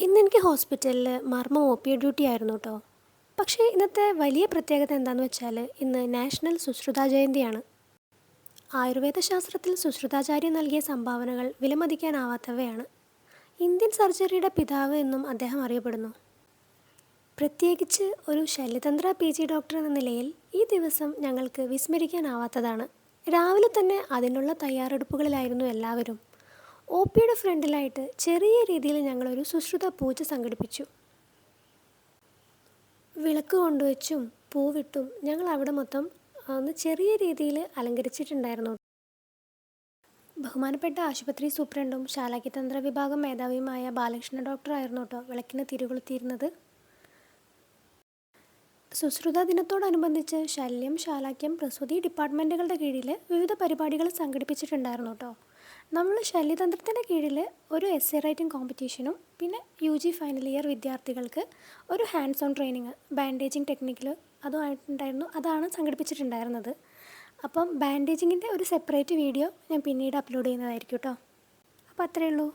ഇന്നെനിക്ക് ഹോസ്പിറ്റലിൽ മർമ്മ ഡ്യൂട്ടി ആയിരുന്നു കേട്ടോ. പക്ഷേ ഇന്നത്തെ വലിയ പ്രത്യേകത എന്താണെന്ന് വെച്ചാൽ ഇന്ന് നാഷണൽ സുശ്രുത ജയന്തിയാണ്. ആയുർവേദ ശാസ്ത്രത്തിൽ സുശ്രുതാചാര്യ നൽകിയ സംഭാവനകൾ വിലമതിക്കാനാവാത്തവയാണ്. ഇന്ത്യൻ സർജറിയുടെ പിതാവ് എന്നും അദ്ദേഹം അറിയപ്പെടുന്നു. പ്രത്യേകിച്ച് ഒരു ശല്യതന്ത്ര ഡോക്ടർ എന്ന നിലയിൽ ഈ ദിവസം ഞങ്ങൾക്ക് വിസ്മരിക്കാനാവാത്തതാണ്. രാവിലെ തന്നെ അതിനുള്ള തയ്യാറെടുപ്പുകളിലായിരുന്നു എല്ലാവരും. ഫ്രണ്ടിലായിട്ട് ചെറിയ രീതിയിൽ ഞങ്ങളൊരു സുശ്രുത പൂജ സംഘടിപ്പിച്ചു. വിളക്ക് കൊണ്ടുവച്ചും പൂവിട്ടും ഞങ്ങൾ അവിടെ മൊത്തം ഒന്ന് ചെറിയ രീതിയിൽ അലങ്കരിച്ചിട്ടുണ്ടായിരുന്നു. ബഹുമാനപ്പെട്ട ആശുപത്രി സൂപ്രണ്ടും ശാലാക്യതന്ത്ര വിഭാഗം മേധാവിയുമായ ബാലകൃഷ്ണ ഡോക്ടറായിരുന്നു കേട്ടോ വിളക്കിന് തിരികൊളുത്തിയിരുന്നത്. സുശ്രുത ദിനത്തോടനുബന്ധിച്ച് ശല്യം, ശാലാക്യം, പ്രസൂതി ഡിപ്പാർട്ട്മെൻറ്റുകളുടെ കീഴിൽ വിവിധ പരിപാടികൾ സംഘടിപ്പിച്ചിട്ടുണ്ടായിരുന്നു കേട്ടോ. നമ്മൾ ശല്യതന്ത്രത്തിൻ്റെ കീഴിൽ ഒരു എസ്സേ റൈറ്റിംഗ് കോമ്പറ്റീഷനും പിന്നെ UG ഫൈനൽ ഇയർ വിദ്യാർത്ഥികൾക്ക് ഒരു ഹാൻഡ്സ് ഓൺ ട്രെയിനിങ് ബാൻഡേജിങ് ടെക്നിക്കിൽ അതുമായിട്ടുണ്ടായിരുന്നു. അതാണ് സംഘടിപ്പിച്ചിട്ടുണ്ടായിരുന്നത്. അപ്പം ബാൻഡേജിങ്ങിൻ്റെ ഒരു സെപ്പറേറ്റ് വീഡിയോ ഞാൻ പിന്നീട് അപ്ലോഡ് ചെയ്യുന്നതായിരിക്കും കേട്ടോ. അപ്പോൾ അത്രയേ ഉള്ളൂ.